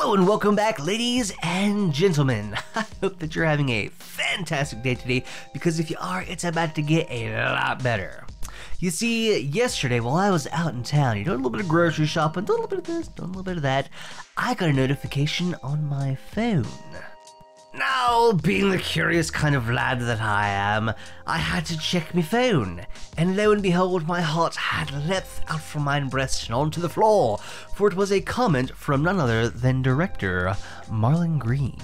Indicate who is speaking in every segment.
Speaker 1: Hello and welcome back, ladies and gentlemen. I hope that you're having a fantastic day today, because if you are, it's about to get a lot better. You see, yesterday while I was out in town, doing a little bit of grocery shopping, doing a little bit of this, doing a little bit of that, I got a notification on my phone. Now, being the curious kind of lad that I am, I had to check my phone, and lo and behold, my heart had leapt out from mine breast and onto the floor, for it was a comment from none other than director Marlon Green.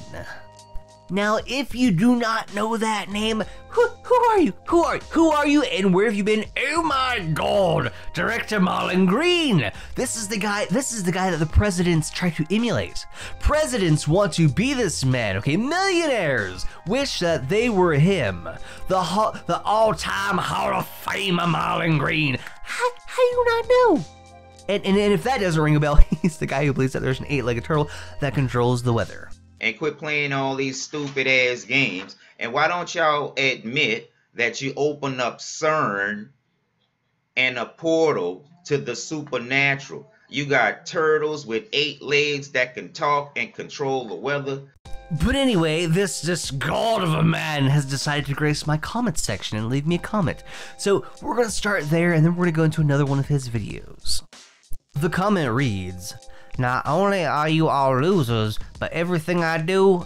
Speaker 1: Now, if you do not know that name, who are you? Who are you? And where have you been? Oh my God, Director Marlon Green. This is the guy that the presidents try to emulate. Presidents want to be this man, okay? Millionaires wish that they were him. The all-time Hall of Famer Marlon Green. How do you not know? And if that doesn't ring a bell, he's the guy who believes that there's an 8-legged turtle that controls the weather.
Speaker 2: And quit playing all these stupid ass games. And why don't y'all admit that you open up CERN and a portal to the supernatural? You got turtles with 8 legs that can talk and control the weather.
Speaker 1: But anyway, this god of a man has decided to grace my comment section and leave me a comment. So we're gonna start there, and then we're gonna go into another one of his videos. The comment reads, "Not only are you all losers, but everything I do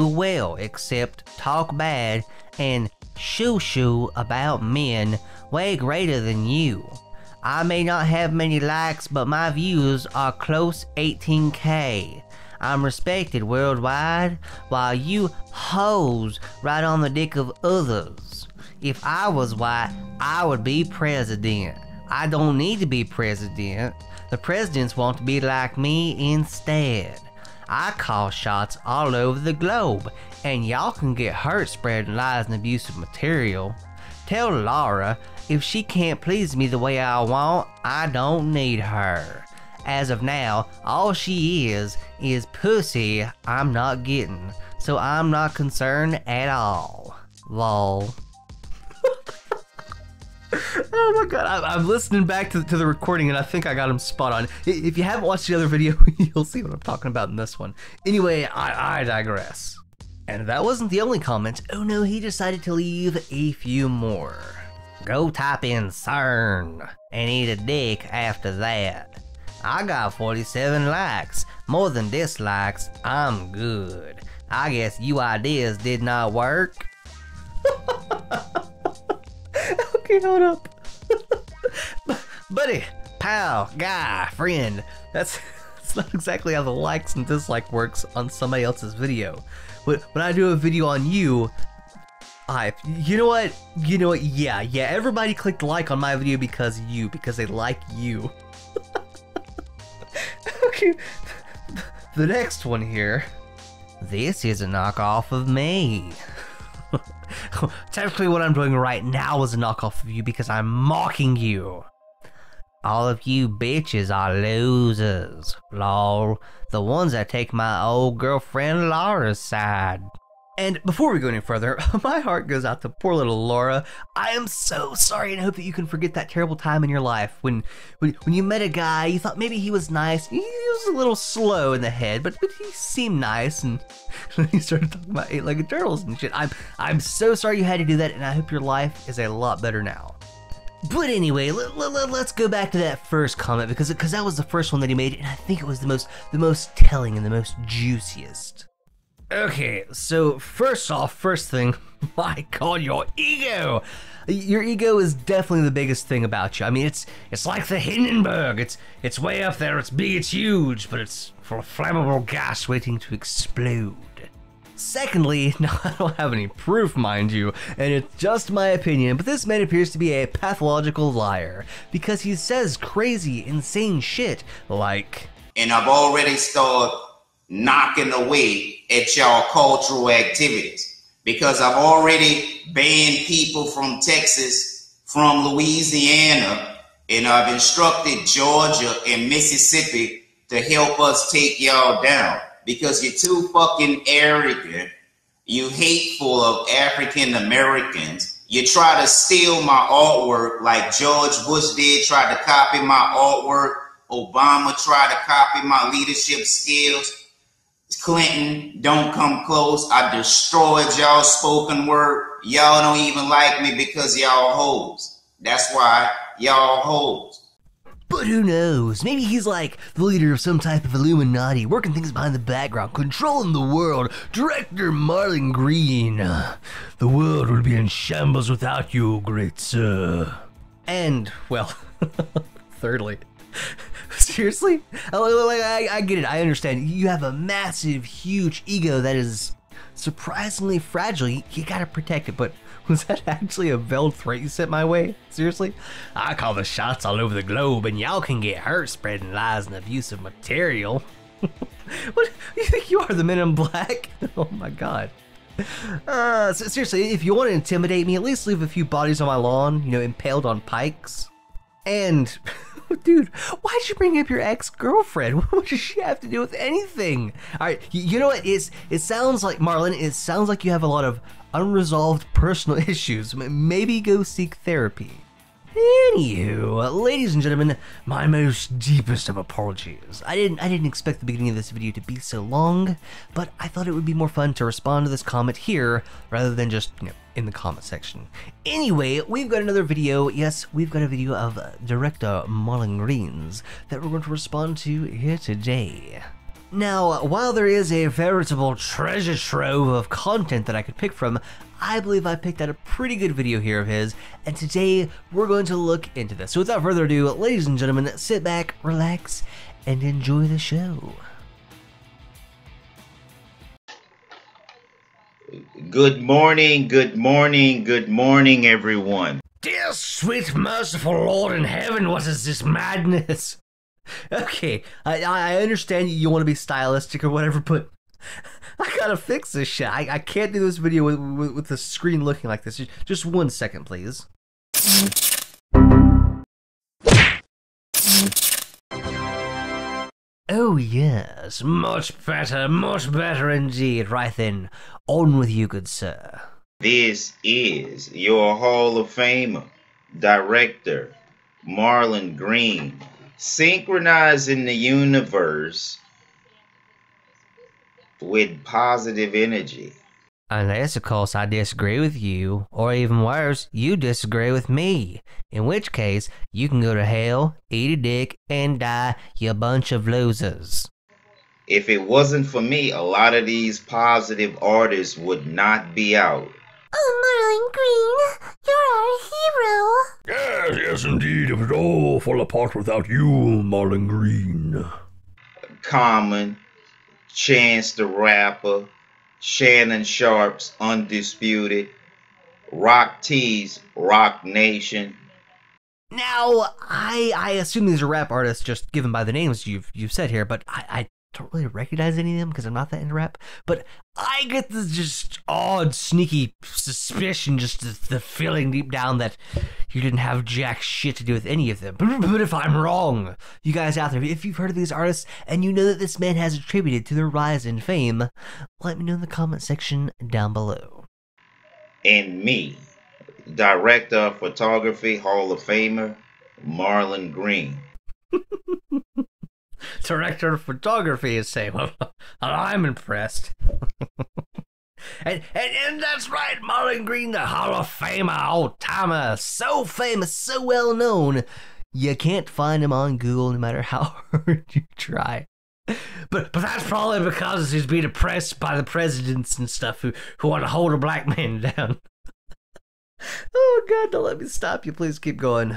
Speaker 1: well, except talk bad and shoo-shoo about men way greater than you. I may not have many likes, but my views are close 18K. I'm respected worldwide, while you hoes ride on the dick of others. If I was white, I would be president. I don't need to be president. The presidents want to be like me instead. I call shots all over the globe, and y'all can get hurt spreading lies and abusive material. Tell Laura, if she can't please me the way I want, I don't need her. As of now, all she is pussy I'm not getting, so I'm not concerned at all. Lol." Oh my God, I'm listening back to the recording, and I think I got him spot on. If you haven't watched the other video, you'll see what I'm talking about in this one. Anyway, I digress. And that wasn't the only comment. Oh no, he decided to leave a few more. "Go type in CERN and eat a dick after that. I got 47 likes, more than dislikes. I'm good. I guess you ideas did not work." Okay, hold up. Buddy, pal, guy, friend. That's not exactly how the likes and dislike works on somebody else's video. When I do a video on you, you know what? Yeah, everybody clicked like on my video because they like you. Okay, the next one here. "This is a knockoff of me." Technically what I'm doing right now is a knockoff of you because I'm mocking you. "All of you bitches are losers, lol. The ones that take my old girlfriend Laura's side." And before we go any further, my heart goes out to poor little Laura. I am so sorry, and I hope that you can forget that terrible time in your life when you met a guy, you thought maybe he was nice. He was a little slow in the head, but he seemed nice, and he started talking about 8-legged turtles and shit. I'm so sorry you had to do that, and I hope your life is a lot better now. But anyway, let's go back to that first comment, because that was the first one that he made, and I think it was the most telling and the most juiciest. Okay, so first thing, my God, your ego! Your ego is definitely the biggest thing about you. I mean, it's like the Hindenburg. It's way up there, it's big, it's huge, but it's full of flammable gas waiting to explode. Secondly, now I don't have any proof, mind you, and it's just my opinion, but this man appears to be a pathological liar, because he says crazy, insane shit like,
Speaker 3: "And I've already started knocking away at y'all cultural activities, because I've already banned people from Texas, from Louisiana, and I've instructed Georgia and Mississippi to help us take y'all down, because you're too fucking arrogant. You hateful of African Americans. You try to steal my artwork like George Bush did, tried to copy my artwork. Obama tried to copy my leadership skills. Clinton, don't come close. I destroyed y'all spoken word. Y'all don't even like me because y'all hoes. That's why y'all hoes.
Speaker 1: But who knows? Maybe he's like the leader of some type of Illuminati, working things behind the background, controlling the world. Director Marlon Green. The world would be in shambles without you, great sir. And, well, thirdly, seriously? I get it, I understand. You have a massive, huge ego that is surprisingly fragile. You gotta protect it, but was that actually a veiled threat you sent my way? Seriously? I call the shots all over the globe, and y'all can get hurt spreading lies and abusive material. What? You think you are the Men in Black? Oh my god. Seriously, if you want to intimidate me, at least leave a few bodies on my lawn, you know, impaled on pikes. And, dude, why'd you bring up your ex-girlfriend? What does she have to do with anything? Alright, you know what? It sounds like, Marlon, it sounds like you have a lot of unresolved personal issues. Maybe go seek therapy. Anywho, ladies and gentlemen, my most deepest of apologies. I didn't expect the beginning of this video to be so long, but I thought it would be more fun to respond to this comment here rather than just, you know, in the comment section. Anyway, we've got another video. Yes, we've got a video of director Marlon Green's that we're going to respond to here today. Now, while there is a veritable treasure trove of content that I could pick from, I believe I picked out a pretty good video here of his, and today we're going to look into this. So without further ado, ladies and gentlemen, sit back, relax, and enjoy the show.
Speaker 2: Good morning, good morning, good morning, everyone.
Speaker 1: Dear sweet merciful Lord in heaven, what is this madness? Okay, I understand you want to be stylistic or whatever, but I gotta fix this shit. I can't do this video with the screen looking like this. Just 1 second, please. Oh yes, much better indeed. Right then, on with you, good sir.
Speaker 2: This is your Hall of Famer, director Marlon Green, synchronizing the universe with positive energy.
Speaker 1: Unless, of course, I disagree with you, or even worse, you disagree with me. In which case, you can go to hell, eat a dick, and die, you bunch of losers.
Speaker 2: If it wasn't for me, a lot of these positive artists would not be out.
Speaker 4: Oh, Marlon Green, you're our hero.
Speaker 5: Yes, indeed. It would all fall apart without you, Marlon Green.
Speaker 2: Common, Chance the Rapper, Shannon Sharp's Undisputed, Rock T's Rock Nation.
Speaker 1: Now, I assume these are rap artists just given by the names you've said here, but I don't really recognize any of them because I'm not that into rap. But I get this just odd, sneaky suspicion, just the feeling deep down that you didn't have jack shit to do with any of them. But if I'm wrong, you guys out there, if you've heard of these artists and you know that this man has attributed to their rise in fame, let me know in the comment section down below.
Speaker 2: And me, director of photography, Hall of Famer, Marlon Green.
Speaker 1: Director of photography is saying, well, I'm impressed. and that's right, Marlon Green, the Hall of Famer, old-timer, so famous, so well known, you can't find him on Google no matter how hard you try. But that's probably because he's being oppressed by the presidents and stuff who want to hold a black man down. Oh God, don't let me stop you. Please keep going.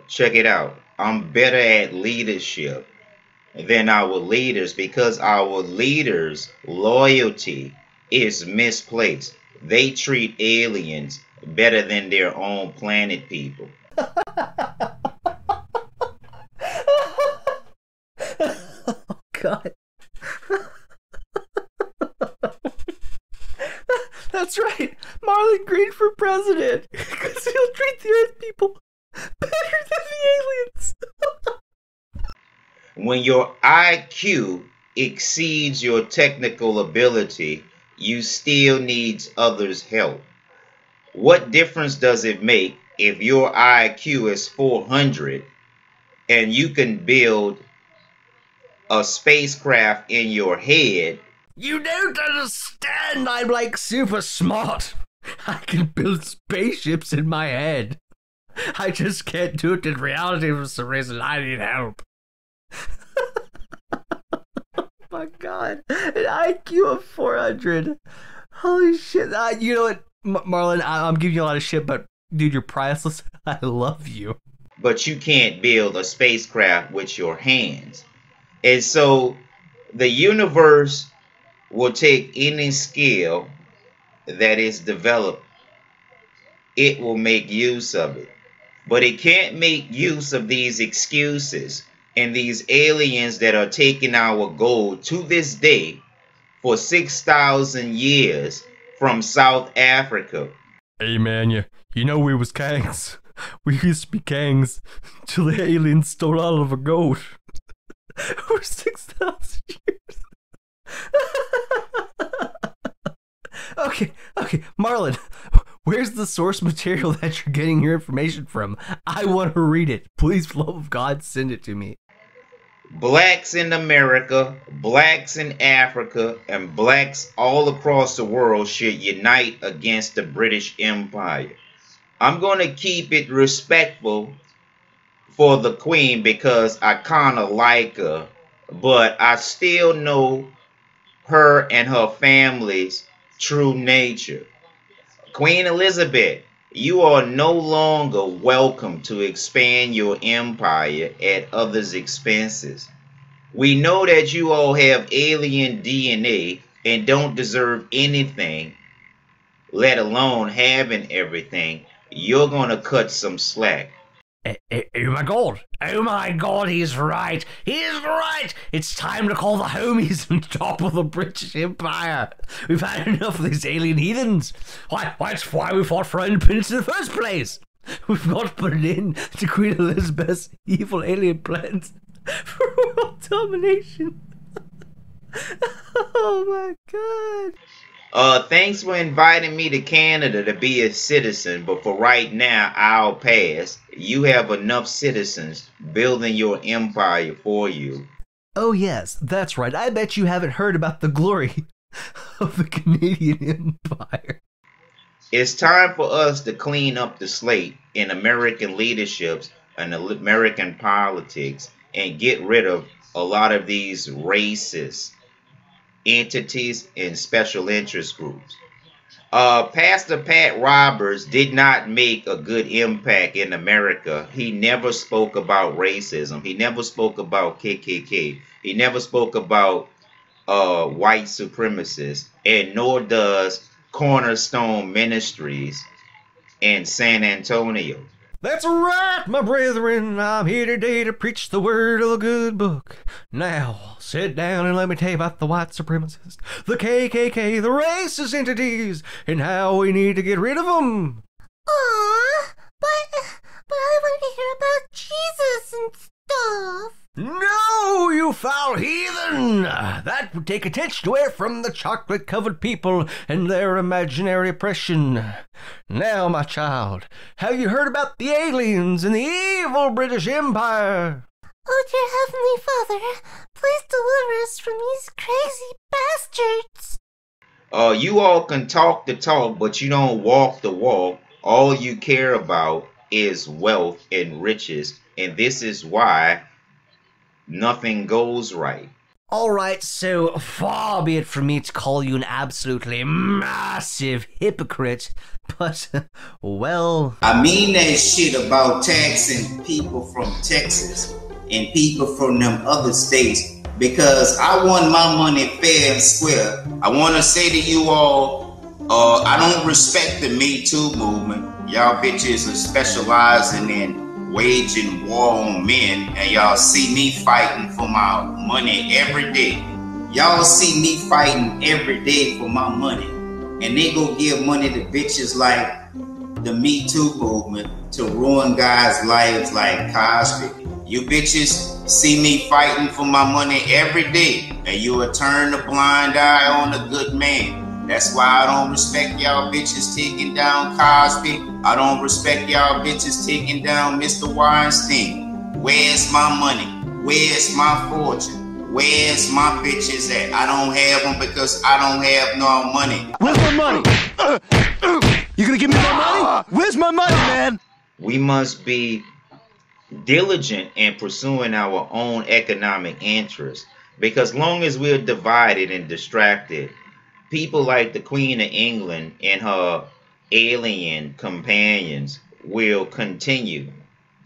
Speaker 2: Check it out. I'm better at leadership than our leaders because our leaders' loyalty is misplaced. They treat aliens better than their own planet people.
Speaker 1: Oh God. That's right, Marlon Green for president, because he'll treat the Earth people better than the aliens.
Speaker 2: When your IQ exceeds your technical ability, you still need others' help. What difference does it make if your IQ is 400 and you can build a spacecraft in your head,
Speaker 1: You don't understand. I'm like super smart. I can build spaceships in my head. I just can't do it in reality for some reason. I need help. Oh my god. An IQ of 400. Holy shit. You know what, Marlon, I'm giving you a lot of shit, but dude, you're priceless. I love you.
Speaker 2: But you can't build a spacecraft with your hands. And so the universe will take any skill that is developed, it will make use of it. But it can't make use of these excuses and these aliens that are taking our gold to this day for 6,000 years from South Africa.
Speaker 1: Hey man, you know we was kangs. We used to be kangs till the aliens stole all of our gold. For 6,000 years. Okay, Marlon, where's the source material that you're getting your information from? I want to read it. Please, for the love of God, send it to me.
Speaker 2: Blacks in America, blacks in Africa, and blacks all across the world should unite against the British Empire. I'm going to keep it respectful for the Queen because I kind of like her, but I still know her and her family's true nature. Queen Elizabeth, you are no longer welcome to expand your empire at others' expenses. We know that you all have alien DNA and don't deserve anything, let alone having everything. You're gonna cut some slack.
Speaker 1: Oh my god, he's right. It's time to call the homies on top of the British Empire. We've had enough of these alien heathens. That's why we fought for independence in the first place. We've got to put an end to Queen Elizabeth's evil alien plans for world domination. Oh my god.
Speaker 2: Thanks for inviting me to Canada to be a citizen, but for right now, I'll pass. You have enough citizens building your empire for you.
Speaker 1: Oh yes, that's right. I bet you haven't heard about the glory of the Canadian Empire.
Speaker 2: It's time for us to clean up the slate in American leaderships and American politics and get rid of a lot of these racist entities and special interest groups. Pastor Pat Roberts did not make a good impact in America. He never spoke about racism. He never spoke about KKK. He never spoke about white supremacists, and nor does Cornerstone Ministries in San Antonio.
Speaker 1: That's right, my brethren. I'm here today to preach the word of the good book. Now, sit down and let me tell you about the white supremacists, the KKK, the racist entities, and how we need to get rid of them.
Speaker 4: Aw, but I want to hear about Jesus and stuff.
Speaker 1: No, you foul heathen! That would take attention away from the chocolate-covered people and their imaginary oppression. Now, my child, have you heard about the aliens and the evil British Empire?
Speaker 4: Oh, dear Heavenly Father, please deliver us from these crazy bastards.
Speaker 2: You all can talk the talk, but you don't walk the walk. All you care about is wealth and riches, and this is why nothing goes right.
Speaker 1: Alright, so far be it from me to call you an absolutely massive hypocrite, but, well...
Speaker 3: I mean that shit about taxing people from Texas and people from them other states because I want my money fair and square. I want to say to you all, I don't respect the Me Too movement. Y'all bitches are specializing in waging war on men, and y'all see me fighting for my money every day. Y'all see me fighting every day for my money, and they go give money to bitches like the Me Too movement to ruin guys' lives like Cosby. You bitches see me fighting for my money every day, and you will turn a blind eye on a good man. That's why I don't respect y'all bitches taking down Cosby. I don't respect y'all bitches taking down Mr. Weinstein. Where's my money? Where's my fortune? Where's my bitches at? I don't have them because I don't have no money.
Speaker 6: Where's my money? You gonna give me my money? Where's my money, man?
Speaker 2: We must be diligent in pursuing our own economic interests, because long as we're divided and distracted, people like the Queen of England and her alien companions will continue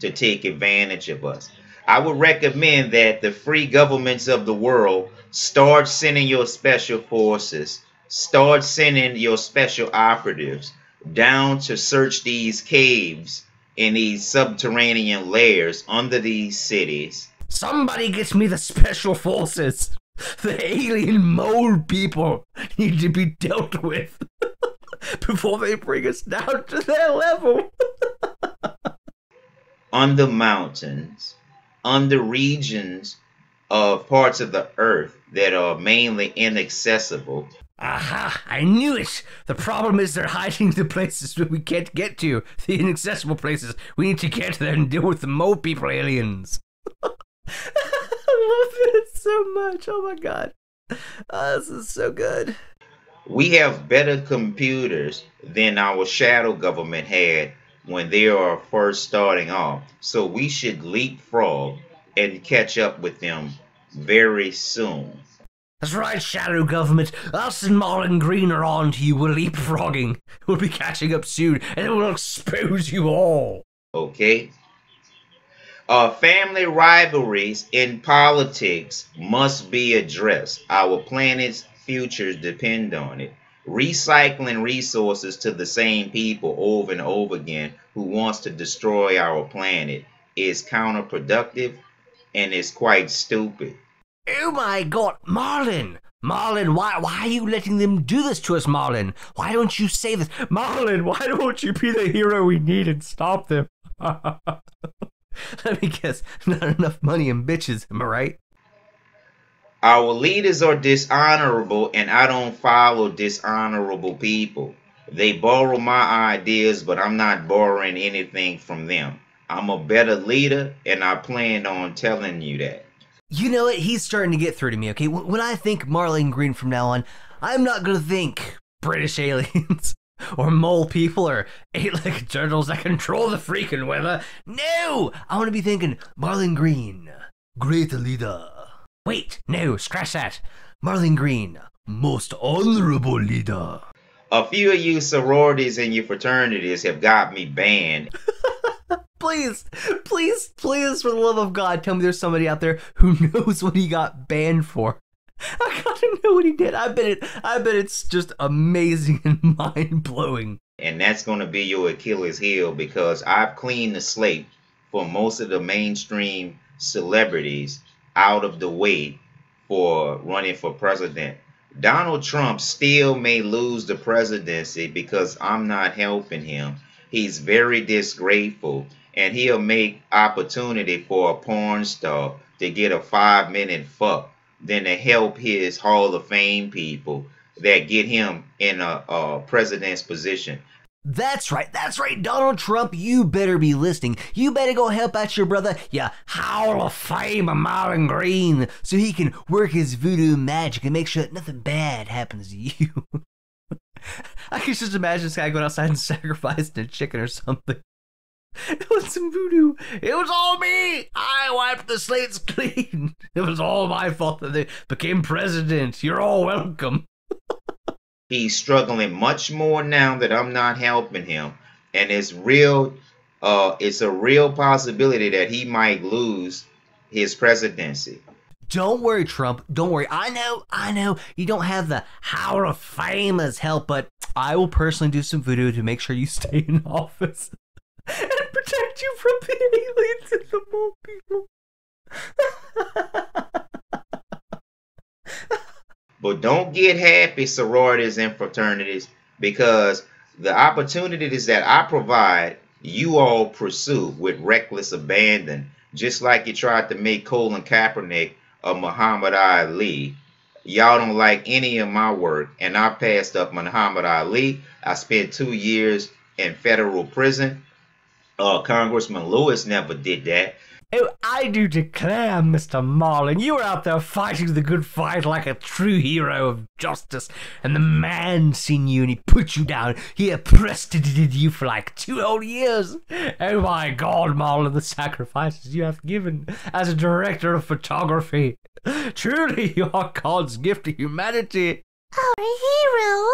Speaker 2: to take advantage of us. I would recommend that the free governments of the world start sending your special forces, start sending your special operatives down to search these caves in these subterranean layers under these cities.
Speaker 1: Somebody gets me the special forces. The alien mole people need to be dealt with before they bring us down to their level.
Speaker 2: On the mountains, on the regions of parts of the earth that are mainly inaccessible.
Speaker 1: Aha, I knew it! The problem is they're hiding the places that we can't get to, the inaccessible places. We need to get there and deal with the mole people aliens. I love it so much, oh my god. This is so good.
Speaker 2: We have better computers than our shadow government had when they are first starting off, so we should leapfrog and catch up with them very soon.
Speaker 1: That's right, shadow government. Us and Marlon Green are on to you. We're leapfrogging. We'll be catching up soon, and it will expose you all.
Speaker 2: Okay? Family rivalries in politics must be addressed. Our planet's futures depend on it. Recycling resources to the same people over and over again who wants to destroy our planet is counterproductive and is quite stupid.
Speaker 1: Oh my god, Marlon! Marlon, why are you letting them do this to us, Marlon? Why don't you say this? Marlon, why don't you be the hero we need and stop them? Let me guess, not enough money and bitches, am I right?
Speaker 2: Our leaders are dishonorable, and I don't follow dishonorable people. They borrow my ideas, but I'm not borrowing anything from them. I'm a better leader, and I plan on telling you that.
Speaker 1: You know what? He's starting to get through to me, okay? When I think Marlon Green from now on, I'm not gonna think British aliens or mole people or eight-legged turtles that control the freaking weather. No! I want to be thinking Marlon Green, great leader. Wait, no, scratch that. Marlon Green, most honorable leader.
Speaker 2: A few of you sororities and your fraternities have got me banned.
Speaker 1: Please, please, please, for the love of God, tell me there's somebody out there who knows what he got banned for. I gotta know what he did. I bet it's just amazing and mind-blowing.
Speaker 2: And that's gonna be your Achilles heel, because I've cleaned the slate for most of the mainstream celebrities out of the way for running for president. Donald Trump still may lose the presidency because I'm not helping him. He's very disgraceful, and he'll make opportunity for a porn star to get a 5-minute fuck than to help his Hall of Fame people that get him in a president's position.
Speaker 1: That's right, Donald Trump, you better be listening. You better go help out your brother, ya Hall of Fame of Marlon Green, so he can work his voodoo magic and make sure that nothing bad happens to you. I can just imagine this guy going outside and sacrificing a chicken or something. It was some voodoo. It was all me. I wiped the slates clean. It was all my fault that they became president. You're all welcome.
Speaker 2: He's struggling much more now that I'm not helping him, and it's a real possibility that he might lose his presidency.
Speaker 1: Don't worry, Trump. Don't worry. I know. You don't have the Hall of Fame as help, but I will personally do some voodoo to make sure you stay in office and protect you from the aliens and the mole people.
Speaker 2: But don't get happy, sororities and fraternities, because the opportunities that I provide, you all pursue with reckless abandon, just like you tried to make Colin Kaepernick or Muhammad Ali. Y'all don't like any of my work, and I passed up Muhammad Ali. I spent 2 years in federal prison. Congressman Lewis never did that.
Speaker 1: Oh, I do declare, Mr. Marlon, you were out there fighting the good fight like a true hero of justice, and the man seen you and he put you down. He oppressed you for like 2 whole years. Oh my God, Marlon, the sacrifices you have given as a director of photography. Truly, you are God's gift to humanity.
Speaker 4: Our hero.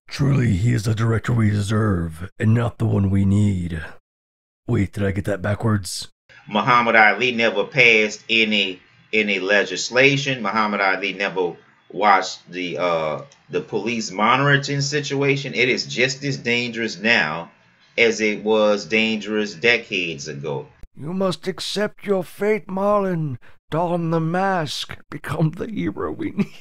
Speaker 5: Truly, he is the director we deserve, and not the one we need. Wait, did I get that backwards?
Speaker 2: Muhammad Ali never passed any legislation. Muhammad Ali never watched the police monitoring situation. It is just as dangerous now as it was dangerous decades ago.
Speaker 5: You must accept your fate, Marlon. Don the mask. Become the hero we need.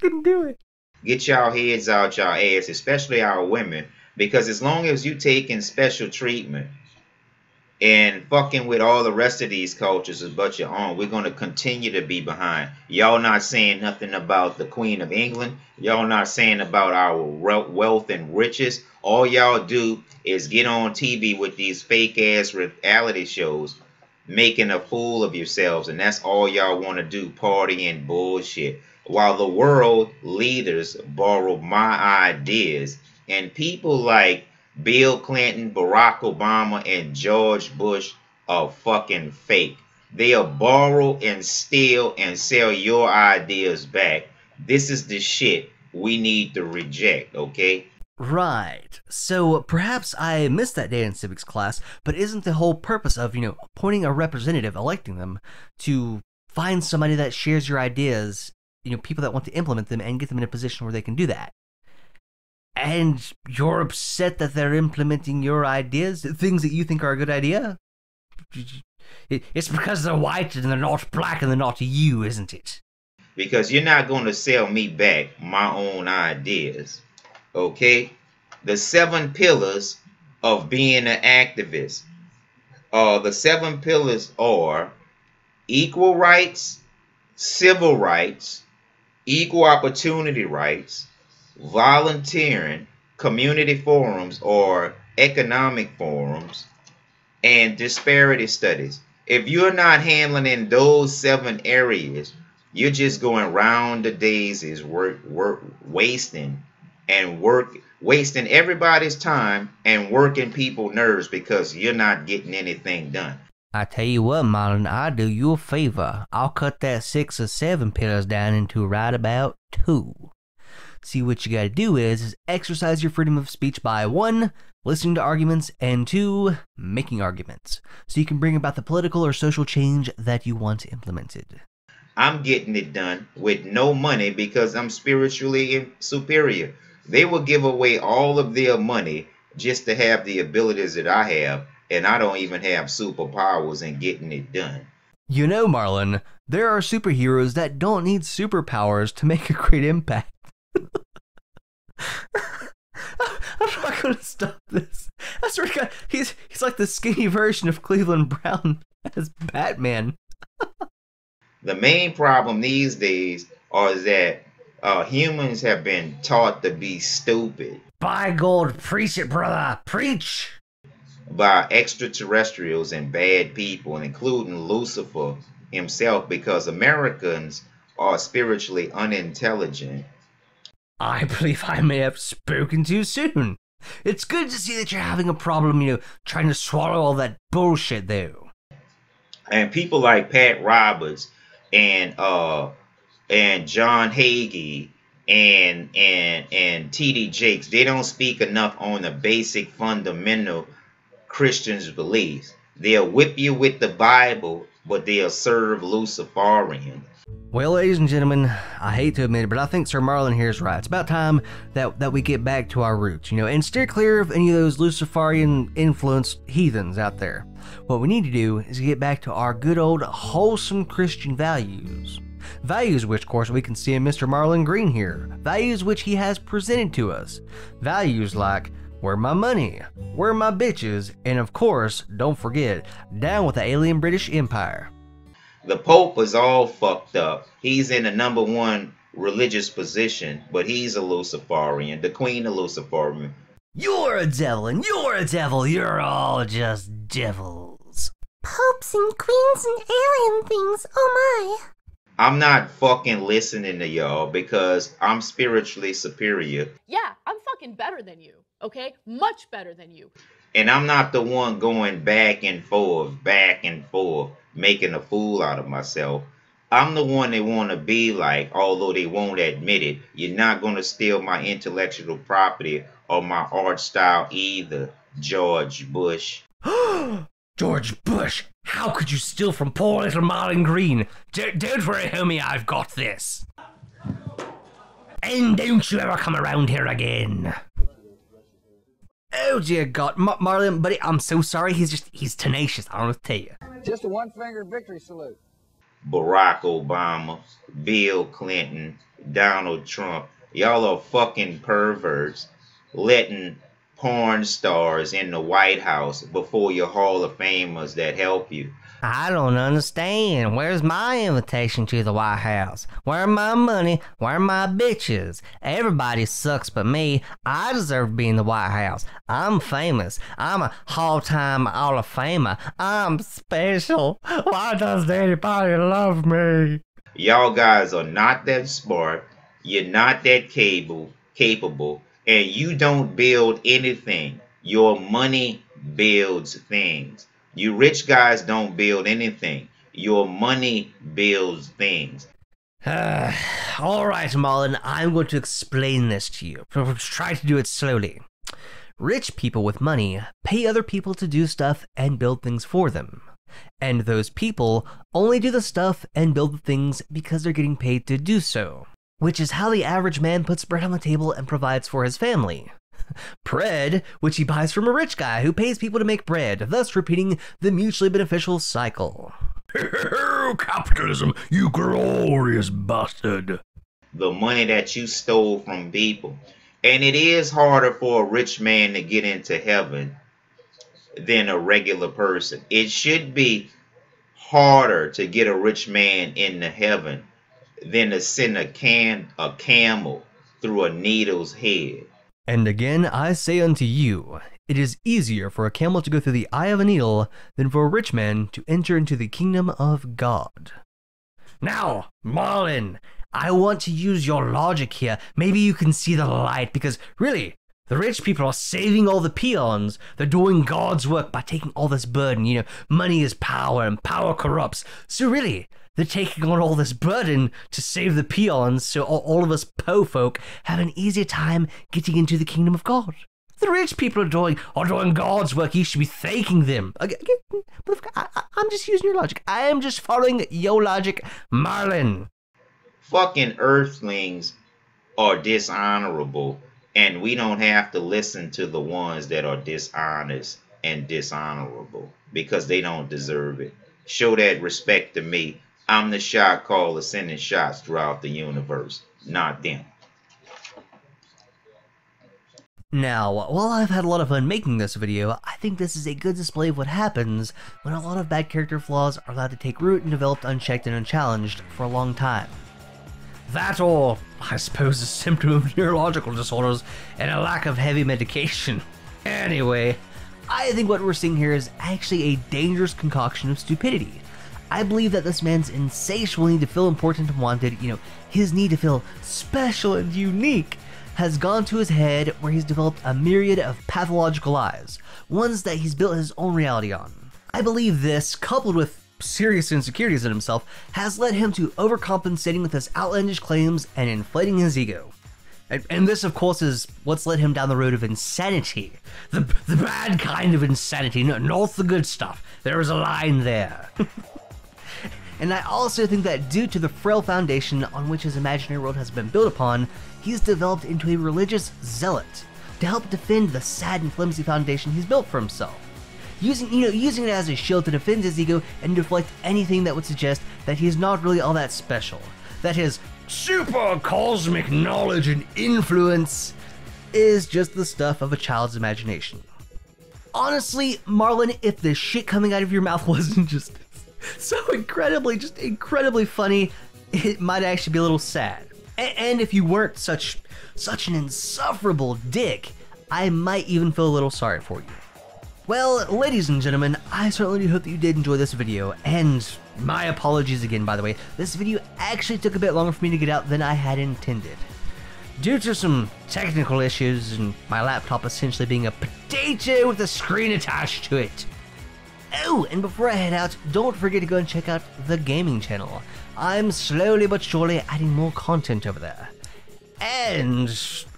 Speaker 1: Can do it.
Speaker 2: Get y'all heads out y'all ass, especially our women, because as long as you taking special treatment and fucking with all the rest of these cultures as but your own, we're going to continue to be behind. Y'all not saying nothing about the Queen of England. Y'all not saying about our wealth and riches. All y'all do is get on TV with these fake ass reality shows, making a fool of yourselves, and that's all y'all want to do, party and bullshit. While the world leaders borrow my ideas, and people like Bill Clinton, Barack Obama, and George Bush are fucking fake. They'll borrow and steal and sell your ideas back. This is the shit we need to reject, okay?
Speaker 1: Right. So perhaps I missed that day in civics class, but isn't the whole purpose of, appointing a representative, electing them, to find somebody that shares your ideas, people that want to implement them and get them in a position where they can do that? And you're upset that they're implementing your ideas, things that you think are a good idea? It's because they're white and they're not black and they're not you, isn't it?
Speaker 2: Because you're not going to sell me back my own ideas, okay? The 7 pillars of being an activist. The 7 pillars are equal rights, civil rights, equal opportunity rights, volunteering, community forums or economic forums, and disparity studies. If you're not handling in those 7 areas, you're just going round the daisies, wasting everybody's time and working people's nerves because you're not getting anything done.
Speaker 1: I tell you what, Marlon, I'll do you a favor. I'll cut that 6 or 7 pillars down into right about 2. See, what you gotta do is exercise your freedom of speech by 1, listening to arguments, and 2, making arguments, so you can bring about the political or social change that you want implemented.
Speaker 2: I'm getting it done with no money because I'm spiritually superior. They will give away all of their money just to have the abilities that I have, and I don't even have superpowers in getting it done.
Speaker 1: Marlon, there are superheroes that don't need superpowers to make a great impact. I'm not gonna stop this. I swear to God, he's like the skinny version of Cleveland Brown as Batman.
Speaker 2: The main problem these days is that humans have been taught to be stupid.
Speaker 1: By God, preach it, brother, preach!
Speaker 2: By extraterrestrials and bad people, including Lucifer himself, because Americans are spiritually unintelligent.
Speaker 1: I believe I may have spoken too soon. It's good to see that you're having a problem, trying to swallow all that bullshit, though.
Speaker 2: And people like Pat Roberts and John Hagee and T.D. Jakes, they don't speak enough on the basic fundamental Christians' beliefs. They'll whip you with the Bible, but they'll serve Luciferians.
Speaker 1: Well, ladies and gentlemen, I hate to admit it, but I think Sir Marlon here is right. It's about time that we get back to our roots, and steer clear of any of those Luciferian-influenced heathens out there. What we need to do is get back to our good old wholesome Christian values. Values which, of course, we can see in Mr. Marlon Green here. Values which he has presented to us. Values like, where my money, where my bitches, and of course, don't forget, down with the alien British Empire.
Speaker 2: The Pope is all fucked up. He's in the #1 religious position, but he's a Luciferian, the Queen of Luciferian.
Speaker 1: You're a devil, and you're a devil. You're all just devils.
Speaker 4: popes and queens and alien things, oh my.
Speaker 2: I'm not fucking listening to y'all because I'm spiritually superior.
Speaker 7: Yeah, I'm fucking better than you, okay? Much better than you.
Speaker 2: And I'm not the one going back and forth, making a fool out of myself. I'm the one they want to be like, although they won't admit it. You're not going to steal my intellectual property or my art style either, George Bush.
Speaker 1: George Bush, how could you steal from poor little Marlon Green? Don't worry, homie, I've got this. And don't you ever come around here again. Oh dear God, Marlon, buddy, I'm so sorry. He's tenacious. I don't know what to tell you.
Speaker 8: Just a one-finger victory salute.
Speaker 2: Barack Obama, Bill Clinton, Donald Trump, y'all are fucking perverts letting porn stars in the White House before your Hall of Famers that help you.
Speaker 1: I don't understand. Where's my invitation to the White House? Where my money? Where my bitches? Everybody sucks but me. I deserve to be in the White House. I'm famous. I'm a all-time Hall of Famer. I'm special. Why doesn't anybody love me?
Speaker 2: Y'all guys are not that smart. You're not that capable. And you don't build anything. Your money builds things. You rich guys don't build anything. Your money builds things.
Speaker 1: All right, Marlon, I'm going to explain this to you. Try to do it slowly. Rich people with money pay other people to do stuff and build things for them. And those people only do the stuff and build the things because they're getting paid to do so. Which is how the average man puts bread on the table and provides for his family. Bread, which he buys from a rich guy who pays people to make bread, thus repeating the mutually beneficial cycle.
Speaker 5: Capitalism, you glorious bastard.
Speaker 2: The money that you stole from people. And it is harder for a rich man to get into heaven than a regular person. It should be harder to get a rich man into heaven than to send a camel through a needle's head.
Speaker 1: And again I say unto you, it is easier for a camel to go through the eye of a needle than for a rich man to enter into the kingdom of God. Now, Marlon, I want to use your logic here. Maybe you can see the light, because really, the rich people are saving all the peons. They're doing God's work by taking all this burden. You know, money is power and power corrupts. So really, they're taking on all this burden to save the peons so all of us po folk have an easier time getting into the kingdom of God. The rich people are doing God's work. You should be thanking them. I'm just using your logic. I am just following your logic, Marlon.
Speaker 2: Fucking earthlings are dishonorable, and we don't have to listen to the ones that are dishonest and dishonorable because they don't deserve it. Show that respect to me. I'm the shot caller sending shots throughout the universe, not them.
Speaker 1: Now, while I've had a lot of fun making this video, I think this is a good display of what happens when a lot of bad character flaws are allowed to take root and developed unchecked and unchallenged for a long time. That, or I suppose, a symptom of neurological disorders and a lack of heavy medication. Anyway, I think what we're seeing here is actually a dangerous concoction of stupidity. I believe that this man's insatiable need to feel important and wanted, his need to feel special and unique, has gone to his head where he's developed a myriad of pathological lies, ones that he's built his own reality on. I believe this, coupled with serious insecurities in himself, has led him to overcompensating with his outlandish claims and inflating his ego. And this, of course, is what's led him down the road of insanity. The bad kind of insanity, not the good stuff. There is a line there. And I also think that due to the frail foundation on which his imaginary world has been built upon, he's developed into a religious zealot to help defend the sad and flimsy foundation he's built for himself. Using it as a shield to defend his ego and deflect anything that would suggest that he's not really all that special. That his super cosmic knowledge and influence is just the stuff of a child's imagination. Honestly, Marlon, if the shit coming out of your mouth wasn't just so incredibly funny, it might actually be a little sad. And if you weren't such an insufferable dick, I might even feel a little sorry for you. Well, ladies and gentlemen, I certainly do hope that you did enjoy this video, and my apologies again, by the way. This video actually took a bit longer for me to get out than I had intended, due to some technical issues and my laptop essentially being a potato with a screen attached to it. Oh, and before I head out, don't forget to go and check out the gaming channel. I'm slowly but surely adding more content over there. And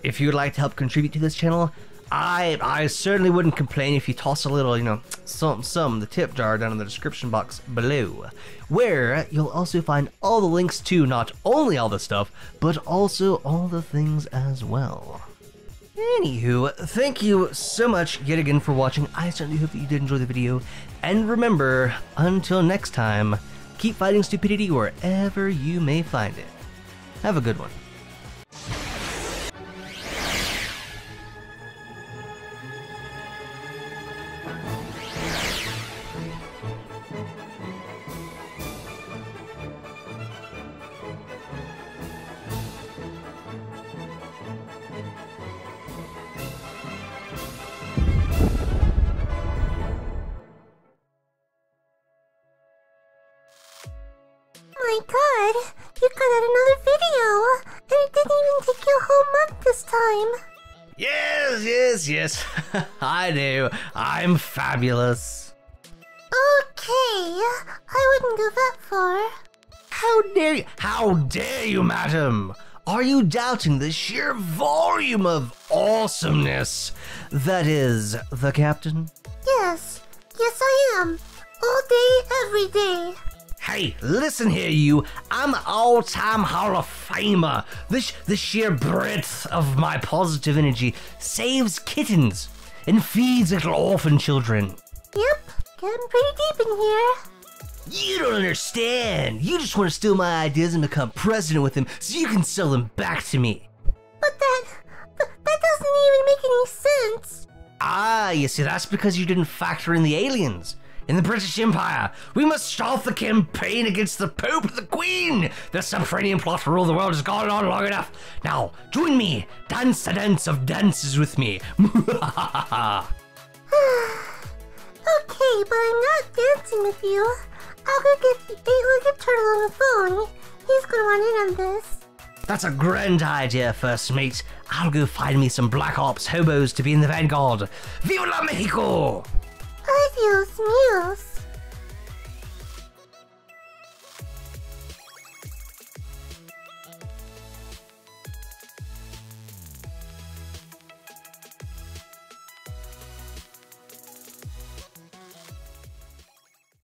Speaker 1: if you would like to help contribute to this channel, I certainly wouldn't complain if you toss a little, some the tip jar down in the description box below, where you'll also find all the links to not only all the stuff, but also all the things as well. Anywho, thank you so much yet again for watching. I certainly hope that you did enjoy the video, and remember, until next time, keep fighting stupidity wherever you may find it. Have a good one.
Speaker 4: My god, you got out another video, and it didn't even take you a whole month this time.
Speaker 1: Yes. I know, I'm fabulous.
Speaker 4: Okay, I wouldn't go that far.
Speaker 1: How dare you, madam? Are you doubting the sheer volume of awesomeness that is the captain?
Speaker 4: Yes I am. All day, every day.
Speaker 1: Hey, listen here, you. I'm an all-time Hall of Famer. The sheer breadth of my positive energy saves kittens and feeds little orphan children.
Speaker 4: Yep, getting pretty deep in here.
Speaker 1: You don't understand. You just want to steal my ideas and become president with them so you can sell them back to me.
Speaker 4: But that doesn't even make any sense.
Speaker 1: Ah, you see, that's because you didn't factor in the aliens. In the British Empire, we must start the campaign against the Pope and the Queen! The subterranean plot to rule the world has gone on long enough. Now, join me! Dance the dance of dances with me!
Speaker 4: Okay, but I'm not dancing with you. I'll go get the eight-legged turtle on the phone. He's gonna run in on this.
Speaker 1: That's a grand idea, first mate. I'll go find me some Black Ops hobos to be in the vanguard. Viva la Mexico!
Speaker 4: Adios, Muse.